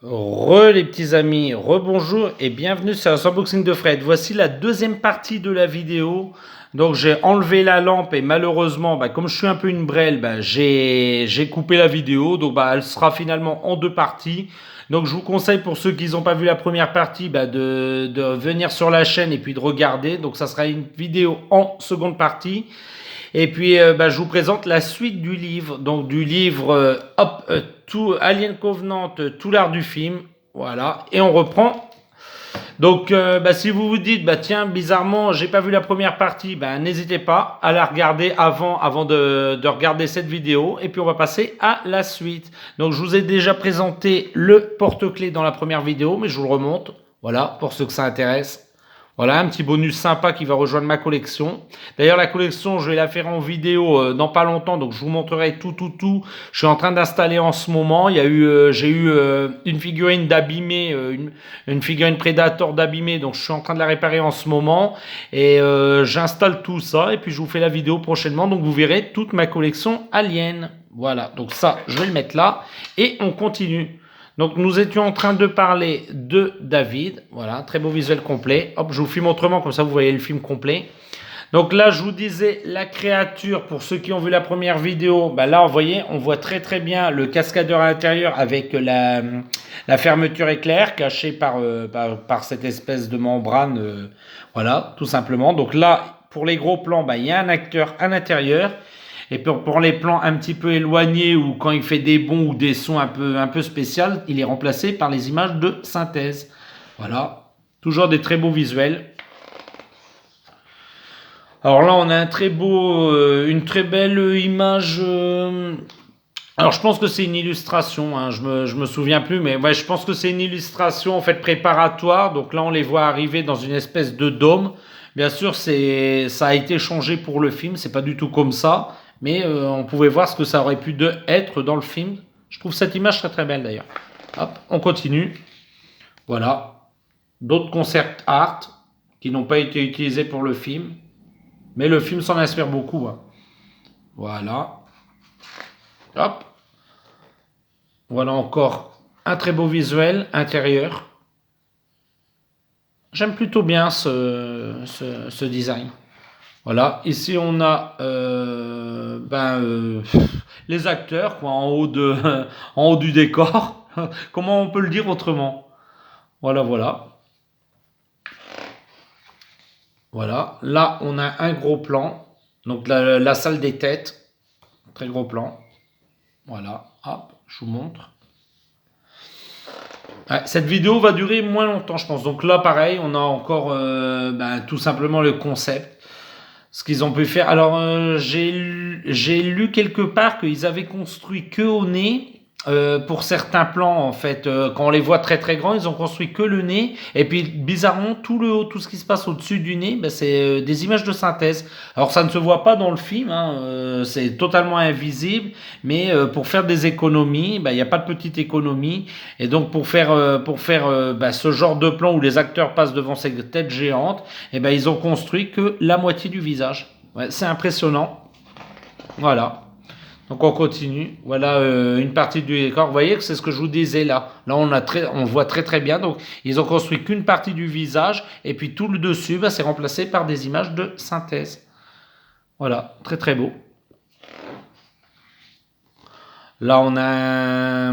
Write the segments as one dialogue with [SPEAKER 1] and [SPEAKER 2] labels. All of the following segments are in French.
[SPEAKER 1] Les petits amis, rebonjour et bienvenue sur l'unboxing de Fred. Voici la deuxième partie de la vidéo. Donc j'ai enlevé la lampe et malheureusement, comme je suis un peu une brêle, j'ai coupé la vidéo. Donc elle sera finalement en deux parties. Donc je vous conseille pour ceux qui n'ont pas vu la première partie de venir sur la chaîne et puis de regarder. Donc ça sera une vidéo en seconde partie. Et puis, je vous présente la suite du livre. Donc, du livre tout Alien Covenant, tout l'art du film. Voilà. Et on reprend. Donc, si vous vous dites, tiens, bizarrement, j'ai pas vu la première partie, n'hésitez pas à la regarder avant de regarder cette vidéo. Et puis, on va passer à la suite. Donc, je vous ai déjà présenté le porte-clés dans la première vidéo, mais je vous le remonte. Voilà, pour ceux que ça intéresse. Voilà, un petit bonus sympa qui va rejoindre ma collection. D'ailleurs, la collection, je vais la faire en vidéo dans pas longtemps, donc je vous montrerai tout. Je suis en train d'installer en ce moment. J'ai eu une figurine d'abîmé, une figurine Predator d'abîmé, donc je suis en train de la réparer en ce moment. Et j'installe tout ça, et puis je vous fais la vidéo prochainement, donc vous verrez toute ma collection Alien. Voilà, donc ça, je vais le mettre là, et on continue. Donc nous étions en train de parler de David, voilà, très beau visuel complet. Hop, je vous filme autrement, comme ça vous voyez le film complet. Donc là, je vous disais, la créature, pour ceux qui ont vu la première vidéo, là, vous voyez, on voit très bien le cascadeur à l'intérieur avec la fermeture éclair cachée par cette espèce de membrane, voilà, tout simplement. Donc là, pour les gros plans, il y a un acteur à l'intérieur. Et pour les plans un petit peu éloignés ou quand il fait des bonds ou des sons un peu spéciaux, il est remplacé par les images de synthèse. Voilà, toujours des très beaux visuels. Alors là, on a une très belle image. Alors je pense que c'est une illustration, hein, je me souviens plus, mais ouais, je pense que c'est une illustration en fait préparatoire. Donc là, on les voit arriver dans une espèce de dôme. Bien sûr, ça a été changé pour le film, c'est pas du tout comme ça, mais on pouvait voir ce que ça aurait pu être dans le film. Je trouve cette image très belle d'ailleurs. Hop, on continue. Voilà, d'autres concept art qui n'ont pas été utilisés pour le film, mais le film s'en inspire beaucoup. Hein. Voilà. Hop. Voilà encore un très beau visuel intérieur. J'aime plutôt bien ce design. Voilà, ici on a les acteurs quoi, en haut du décor. Comment on peut le dire autrement? Voilà. Voilà, là on a un gros plan. Donc la salle des têtes, très gros plan. Voilà, hop, je vous montre. Cette vidéo va durer moins longtemps, je pense. Donc là, pareil, on a encore tout simplement le concept, ce qu'ils ont pu faire. Alors, j'ai lu quelque part qu'ils avaient construit que au nez. Pour certains plans, en fait, quand on les voit très grands, ils ont construit que le nez. Et puis, bizarrement, tout le haut, tout ce qui se passe au-dessus du nez, c'est des images de synthèse. Alors, ça ne se voit pas dans le film, hein, c'est totalement invisible. Mais pour faire des économies, il n'y a pas de petite économie. Et donc, pour faire ce genre de plan où les acteurs passent devant ces têtes géantes, ils ont construit que la moitié du visage. Ouais, c'est impressionnant. Voilà. Donc on continue. Voilà une partie du décor. Vous voyez que c'est ce que je vous disais là. Là on voit très bien. Donc ils ont construit qu'une partie du visage et puis tout le dessus, c'est remplacé par des images de synthèse. Voilà, très beau. Là on a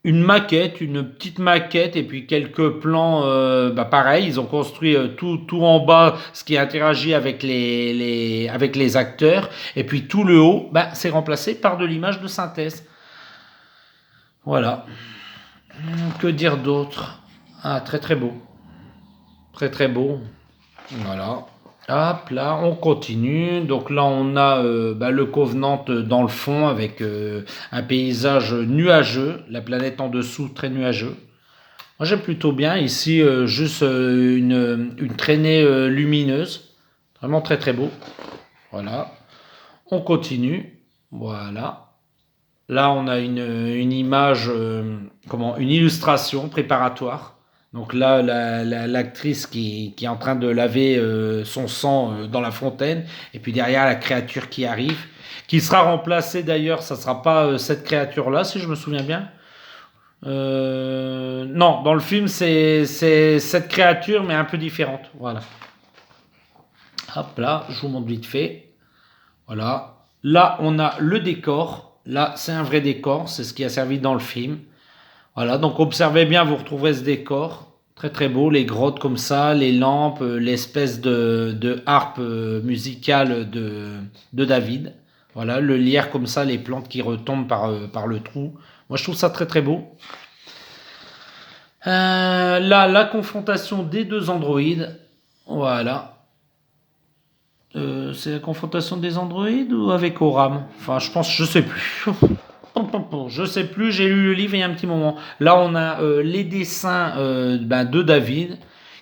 [SPEAKER 1] une maquette, une petite maquette et puis quelques plans. Pareil, ils ont construit tout en bas, ce qui interagit avec les acteurs, et puis tout le haut, c'est remplacé par de l'image de synthèse. Voilà. Que dire d'autre? Ah, très beau, très beau. Voilà. Hop, là, on continue. Donc là, on a le Covenant dans le fond avec un paysage nuageux, la planète en dessous très nuageux. Moi, j'aime plutôt bien. Ici, juste une traînée lumineuse. Vraiment très beau. Voilà. On continue. Voilà. Là, on a une image, une illustration préparatoire. Donc là, l'actrice qui est en train de laver son sang dans la fontaine. Et puis derrière, la créature qui arrive. Qui sera remplacée d'ailleurs, ça ne sera pas cette créature-là, si je me souviens bien. Non, dans le film, c'est cette créature, mais un peu différente. Voilà. Hop là, je vous montre vite fait. Voilà. Là, on a le décor. Là, c'est un vrai décor. C'est ce qui a servi dans le film. Voilà, donc observez bien, vous retrouverez ce décor. Très très beau, les grottes comme ça, les lampes, l'espèce de harpe musicale de David. Voilà, le lierre comme ça, les plantes qui retombent par le trou. Moi, je trouve ça très très beau. Là, la confrontation des deux androïdes. Voilà. C'est la confrontation des androïdes ou avec Oram? Enfin, je pense, je sais plus. Je sais plus, j'ai lu le livre il y a un petit moment. Là, on a les dessins de David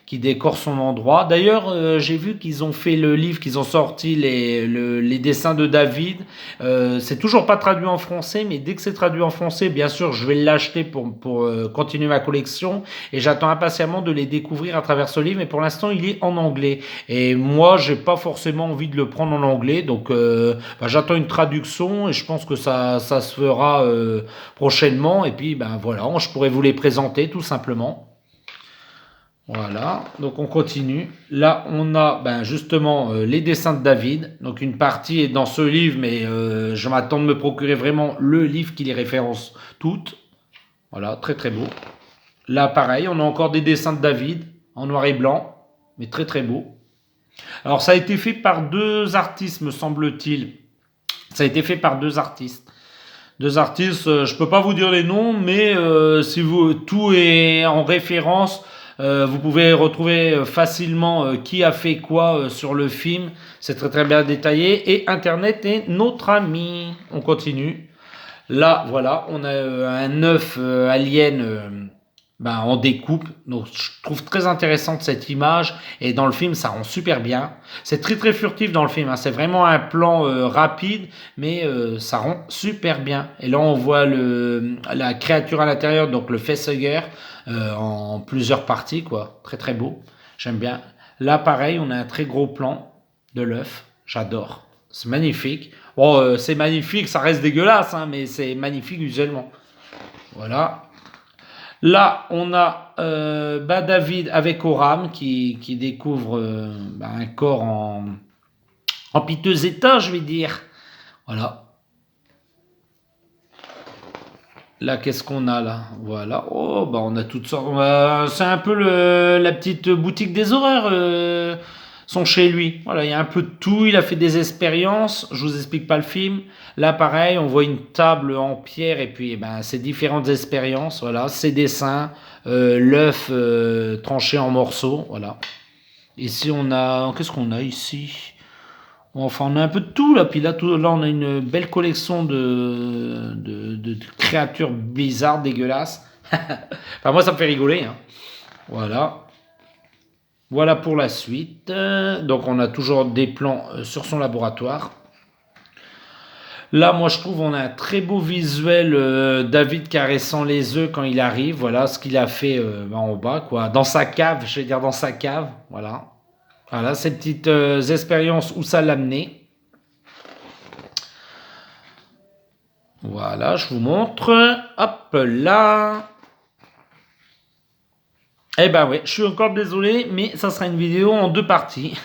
[SPEAKER 1] qui décore son endroit. D'ailleurs, j'ai vu qu'ils ont fait le livre, qu'ils ont sorti les dessins de David. C'est toujours pas traduit en français, mais dès que c'est traduit en français, bien sûr, je vais l'acheter pour continuer ma collection. Et j'attends impatiemment de les découvrir à travers ce livre. Mais pour l'instant, il est en anglais. Et moi, j'ai pas forcément envie de le prendre en anglais. Donc, j'attends une traduction et je pense que ça se fera prochainement. Et puis, ben voilà, je pourrais vous les présenter tout simplement. Voilà, donc on continue. Là, on a justement les dessins de David. Donc une partie est dans ce livre, mais je m'attends de me procurer vraiment le livre qui les référence toutes. Voilà, très très beau. Là, pareil, on a encore des dessins de David en noir et blanc, mais très très beau. Alors ça a été fait par deux artistes, me semble-t-il. Ça a été fait par deux artistes. Deux artistes, je peux pas vous dire les noms, mais si vous tout est en référence, vous pouvez retrouver facilement qui a fait quoi sur le film. C'est très très bien détaillé et Internet est notre ami. On continue. Là, voilà, on a un œuf alien en découpe. Donc, je trouve très intéressante cette image. Et dans le film, ça rend super bien. C'est très très furtif dans le film. Hein. C'est vraiment un plan rapide, mais ça rend super bien. Et là, on voit la créature à l'intérieur, donc le facehugger, en plusieurs parties, quoi. Très très beau. J'aime bien. Là, pareil, on a un très gros plan de l'œuf. J'adore. C'est magnifique. Bon, c'est magnifique, ça reste dégueulasse, hein, mais c'est magnifique visuellement. Voilà. Là, on a David avec Oram qui découvre un corps en piteux état, je vais dire. Voilà. Là, qu'est-ce qu'on a là? Voilà. Oh, on a toutes sortes. C'est un peu la petite boutique des horreurs. Sont chez lui. Voilà, il y a un peu de tout. Il a fait des expériences. Je vous explique pas le film. Là, pareil, on voit une table en pierre et puis ces différentes expériences. Voilà, ses dessins, l'œuf tranché en morceaux. Voilà. Ici, on a. Qu'est-ce qu'on a ici? Enfin, on a un peu de tout là. Puis là, là on a une belle collection de créatures bizarres, dégueulasses. Enfin, moi, ça me fait rigoler. Hein. Voilà. Voilà pour la suite. Donc, on a toujours des plans sur son laboratoire. Là, moi, je trouve on a un très beau visuel. David caressant les œufs quand il arrive. Voilà ce qu'il a fait en bas, quoi. Dans sa cave, je vais dire dans sa cave. Voilà. Voilà, ces petites expériences où ça l'a amené. Voilà, je vous montre. Hop là. Eh ben oui, je suis encore désolé, mais ça sera une vidéo en deux parties.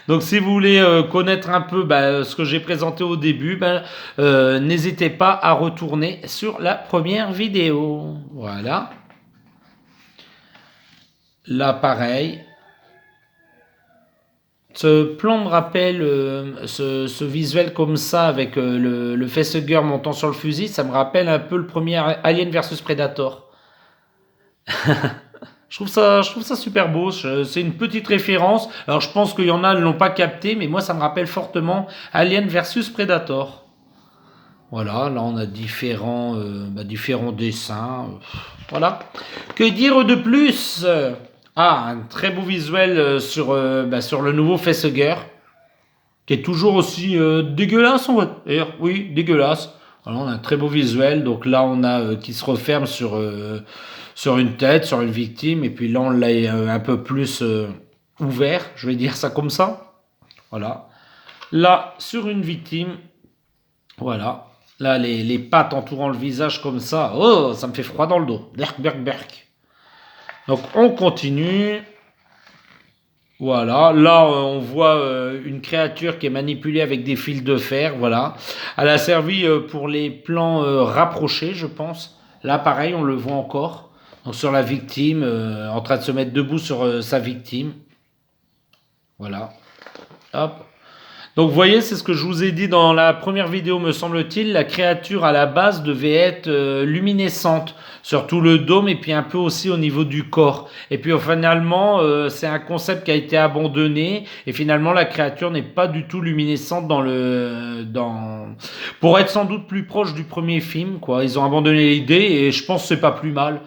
[SPEAKER 1] Donc si vous voulez connaître un peu ce que j'ai présenté au début, n'hésitez pas à retourner sur la première vidéo. Voilà. Là, pareil. Ce plan me rappelle ce visuel comme ça avec le facehugger montant sur le fusil, ça me rappelle un peu le premier Alien versus Predator. Je trouve ça super beau. C'est une petite référence. Alors je pense qu'il y en a qui ne l'ont pas capté, mais moi ça me rappelle fortement Alien versus Predator. Voilà, là on a différents dessins. Voilà. Que dire de plus? Ah, un très beau visuel sur le nouveau facehugger, qui est toujours aussi dégueulasse, on va dire. Oui, dégueulasse. Voilà, on a un très beau visuel. Donc là, on a qui se referme sur une tête, sur une victime. Et puis là, on l'a un peu plus ouvert, je vais dire ça comme ça. Voilà. Là, sur une victime. Voilà. Là, les pattes entourant le visage comme ça, oh, ça me fait froid dans le dos. Berk, berk, berk. Donc on continue. Voilà, là on voit une créature qui est manipulée avec des fils de fer, voilà. Elle a servi pour les plans rapprochés, je pense. Là pareil, on le voit encore. Donc sur la victime, en train de se mettre debout sur sa victime. Voilà. Hop. Donc vous voyez, c'est ce que je vous ai dit dans la première vidéo, me semble-t-il. La créature à la base devait être luminescente, sur tout le dôme et puis un peu aussi au niveau du corps. Et puis finalement, c'est un concept qui a été abandonné et finalement la créature n'est pas du tout luminescente pour être sans doute plus proche du premier film, quoi. Ils ont abandonné l'idée et je pense que c'est pas plus mal.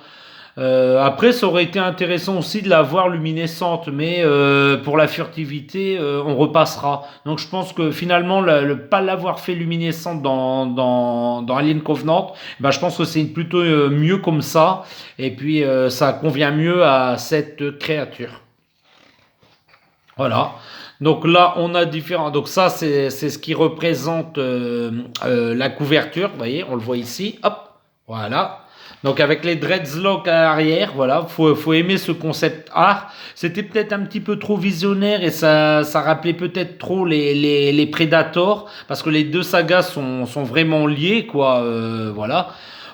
[SPEAKER 1] Après, ça aurait été intéressant aussi de la voir luminescente, mais pour la furtivité, on repassera. Donc, je pense que finalement, pas l'avoir fait luminescente dans Alien Covenant, ben, je pense que c'est plutôt mieux comme ça. Et puis, ça convient mieux à cette créature. Voilà. Donc là, on a différents. Donc ça, c'est ce qui représente la couverture. Vous voyez, on le voit ici. Hop, voilà. Donc avec les dreadlocks à l'arrière, voilà, faut aimer ce concept art. C'était peut-être un petit peu trop visionnaire et ça rappelait peut-être trop les Predators parce que les deux sagas sont vraiment liés, quoi. Voilà.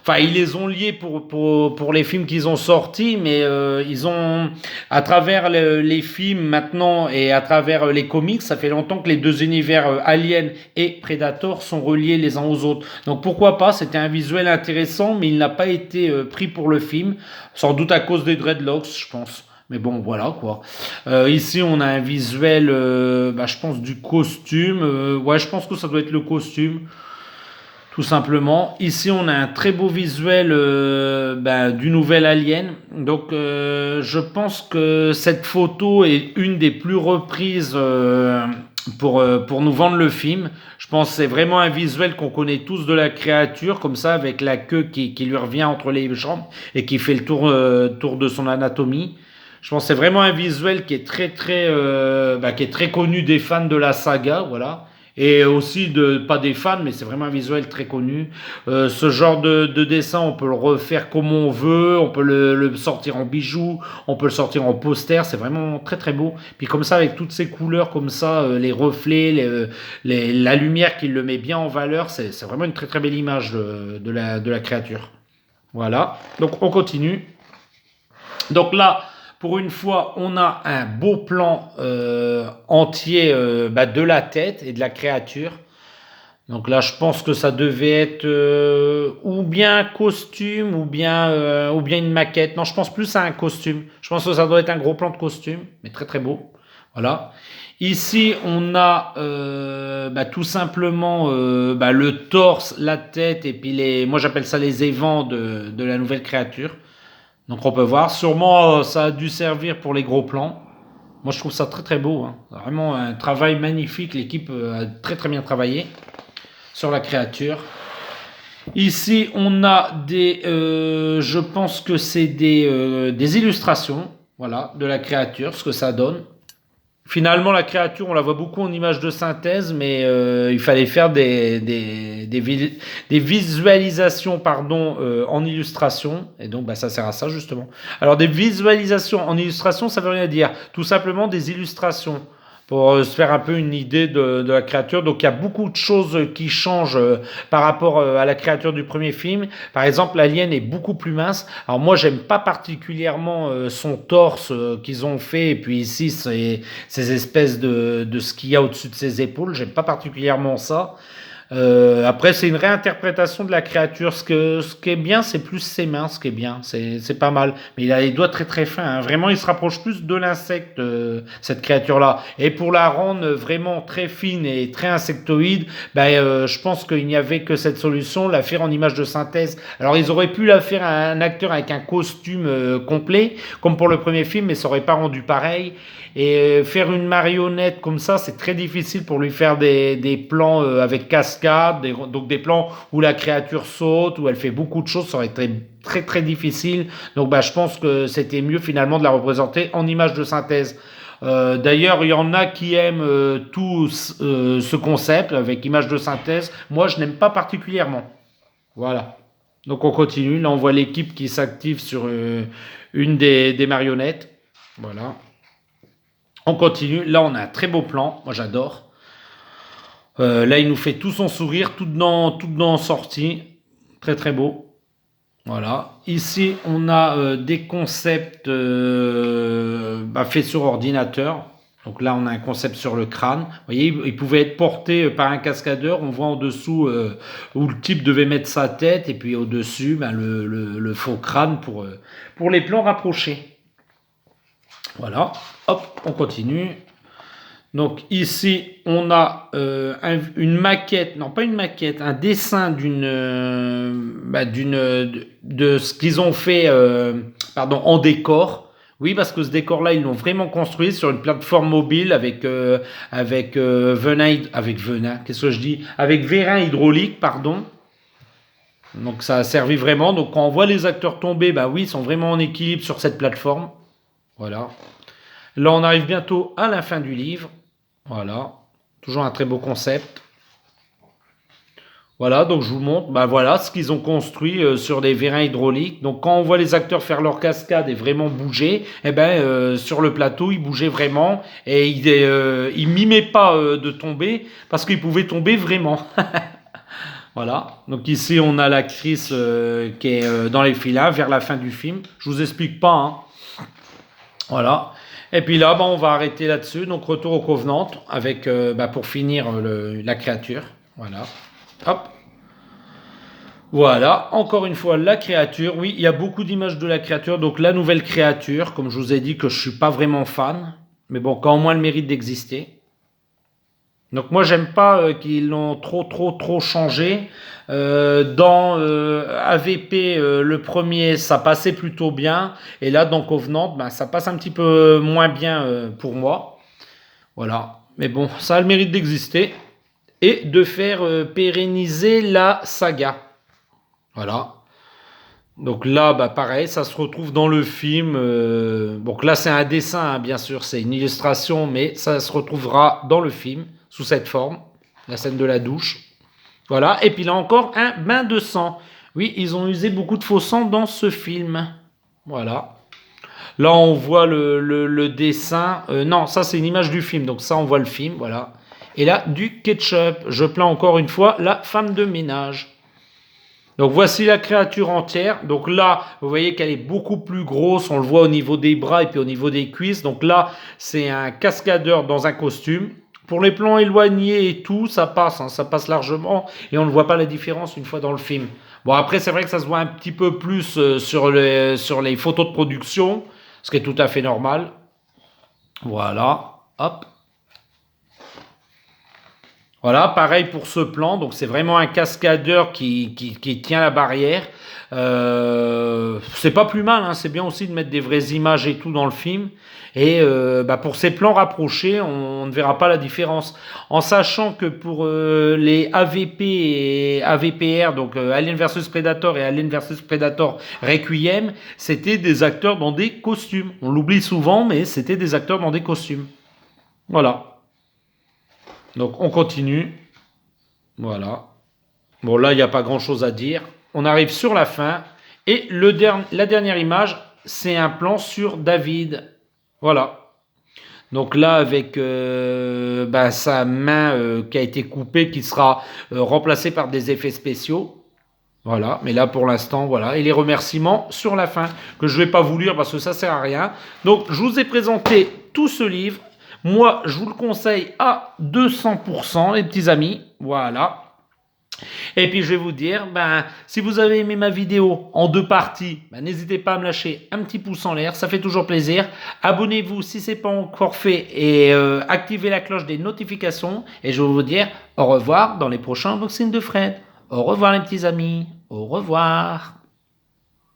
[SPEAKER 1] Enfin, ils les ont liés pour les films qu'ils ont sortis, mais ils ont, à travers les films maintenant et à travers les comics, ça fait longtemps que les deux univers Alien et Predator sont reliés les uns aux autres. Donc pourquoi pas, c'était un visuel intéressant, mais il n'a pas été pris pour le film, sans doute à cause des dreadlocks, je pense. Mais bon, voilà quoi. Ici, on a un visuel, je pense, du costume. Ouais, je pense que ça doit être le costume tout simplement. Ici, on a un très beau visuel du nouvel Alien. Donc, je pense que cette photo est une des plus reprises pour nous vendre le film. Je pense que c'est vraiment un visuel qu'on connaît tous de la créature, comme ça, avec la queue qui lui revient entre les jambes et qui fait le tour de son anatomie. Je pense que c'est vraiment un visuel qui est qui est très connu des fans de la saga, voilà. Et aussi pas des fans, mais c'est vraiment un visuel très connu. Ce genre de dessin, on peut le refaire comme on veut, on peut le sortir en bijoux, on peut le sortir en poster, c'est vraiment très très beau. Puis comme ça, avec toutes ces couleurs comme ça, les reflets, la lumière qui le met bien en valeur, c'est vraiment une très très belle image de la créature. Voilà, donc on continue. Donc là, pour une fois, on a un beau plan entier de la tête et de la créature. Donc là, je pense que ça devait être ou bien un costume ou bien une maquette. Non, je pense plus à un costume. Je pense que ça doit être un gros plan de costume, mais très très beau. Voilà. Ici, on a tout simplement le torse, la tête et puis moi j'appelle ça les évents de la nouvelle créature. Donc on peut voir, sûrement ça a dû servir pour les gros plans. Moi je trouve ça très très beau, hein. Vraiment un travail magnifique, l'équipe a très très bien travaillé sur la créature. Ici on a je pense que c'est des illustrations, voilà, de la créature, ce que ça donne. Finalement, la créature, on la voit beaucoup en images de synthèse, mais il fallait faire des visualisations en illustration. Et donc, ça sert à ça, justement. Alors, des visualisations en illustration, ça veut rien dire. Tout simplement des illustrations pour se faire un peu une idée de la créature. Donc il y a beaucoup de choses qui changent par rapport à la créature du premier film. Par exemple, l'alien est beaucoup plus mince. Alors moi, j'aime pas particulièrement son torse qu'ils ont fait. Et puis ici, ces espèces de ce qu'il y a au-dessus de ses épaules. J'aime pas particulièrement ça. Après, c'est une réinterprétation de la créature. Ce qui est bien, c'est plus ses mains, ce qui est bien. C'est pas mal. Mais il a les doigts très très fins, hein. Vraiment, il se rapproche plus de l'insecte, cette créature-là. Et pour la rendre vraiment très fine et très insectoïde, je pense qu'il n'y avait que cette solution, la faire en image de synthèse. Alors, ils auraient pu la faire à un acteur avec un costume complet, comme pour le premier film, mais ça aurait pas rendu pareil. Et faire une marionnette comme ça, c'est très difficile pour lui faire des plans avec cascade, donc des plans où la créature saute, où elle fait beaucoup de choses, ça aurait été très très difficile. Donc je pense que c'était mieux finalement de la représenter en image de synthèse. D'ailleurs, il y en a qui aiment tout ce concept avec image de synthèse. Moi, je n'aime pas particulièrement. Voilà. Donc on continue. Là, on voit l'équipe qui s'active sur une des marionnettes. Voilà. On continue. Là, on a un très beau plan. Moi, j'adore. Là, il nous fait tout son sourire, tout dedans sorti. Très, très beau. Voilà. Ici, on a des concepts faits sur ordinateur. Donc là, on a un concept sur le crâne. Vous voyez, il pouvait être porté par un cascadeur. On voit en dessous où le type devait mettre sa tête. Et puis au-dessus, le faux crâne pour les plans rapprochés. Voilà. Hop, on continue. Donc ici, on a une maquette, non pas une maquette, un dessin de ce qu'ils ont fait en décor. Oui, parce que ce décor-là, ils l'ont vraiment construit sur une plateforme mobile avec vérin hydraulique, pardon. Donc ça a servi vraiment. Donc quand on voit les acteurs tomber, bah oui, ils sont vraiment en équilibre sur cette plateforme. Voilà. Là, on arrive bientôt à la fin du livre. Voilà, toujours un très beau concept. Voilà, donc je vous montre, voilà ce qu'ils ont construit sur des vérins hydrauliques. Donc quand on voit les acteurs faire leur cascade et vraiment bouger, sur le plateau, ils bougeaient vraiment et ils mimaient pas de tomber parce qu'ils pouvaient tomber vraiment. Voilà, donc ici on a l'actrice qui est dans les filins vers la fin du film. Je vous explique pas, hein. Voilà. Et puis là, on va arrêter là-dessus. Donc, retour au Covenant avec, pour finir la créature. Voilà. Hop. Voilà. Encore une fois, la créature. Oui, il y a beaucoup d'images de la créature. Donc, la nouvelle créature, comme je vous ai dit que je suis pas vraiment fan. Mais bon, quand au moins le mérite d'exister. Donc moi j'aime pas qu'ils l'ont trop changé. Dans AVP le premier ça passait plutôt bien et là dans Covenant ça passe un petit peu moins bien pour moi. Voilà. Mais bon, ça a le mérite d'exister et de faire pérenniser la saga. Voilà. Donc là, pareil, ça se retrouve dans le film. Donc là, c'est un dessin, hein, bien sûr, c'est une illustration, mais ça se retrouvera dans le film sous cette forme, la scène de la douche. Voilà. Et puis là encore, un bain de sang. Oui, ils ont usé beaucoup de faux sang dans ce film. Voilà. Là, on voit le dessin. Non, ça, c'est une image du film. Donc ça, on voit le film. Voilà. Et là, du ketchup. Je plains encore une fois la femme de ménage. Donc voici la créature entière. Donc là, vous voyez qu'elle est beaucoup plus grosse. On le voit au niveau des bras et puis au niveau des cuisses. Donc là, c'est un cascadeur dans un costume. Pour les plans éloignés et tout, ça passe. Hein, ça passe largement. Et on ne voit pas la différence une fois dans le film. Bon, après, c'est vrai que ça se voit un petit peu plus sur les photos de production. Ce qui est tout à fait normal. Voilà. Hop. Voilà, pareil pour ce plan. Donc c'est vraiment un cascadeur qui tient la barrière. C'est pas plus mal, hein. C'est bien aussi de mettre des vraies images et tout dans le film. Et pour ces plans rapprochés, on ne verra pas la différence. En sachant que pour les AVP et AVPR, donc Alien vs Predator et Alien vs Predator Requiem, c'était des acteurs dans des costumes. On l'oublie souvent, mais c'était des acteurs dans des costumes. Voilà. Donc on continue. Voilà. Bon là, il n'y a pas grand-chose à dire. On arrive sur la fin. Et la dernière image, c'est un plan sur David. Voilà. Donc là, avec sa main qui a été coupée, qui sera remplacée par des effets spéciaux. Voilà, mais là pour l'instant, voilà. Et les remerciements sur la fin, que je ne vais pas vous lire parce que ça ne sert à rien. Donc je vous ai présenté tout ce livre. Moi, je vous le conseille à 200%, les petits amis. Voilà. Et puis, je vais vous dire, si vous avez aimé ma vidéo en 2 parties, n'hésitez pas à me lâcher un petit pouce en l'air. Ça fait toujours plaisir. Abonnez-vous si ce n'est pas encore fait et activez la cloche des notifications. Et je vais vous dire au revoir dans les prochains unboxings de Fred. Au revoir, les petits amis. Au revoir.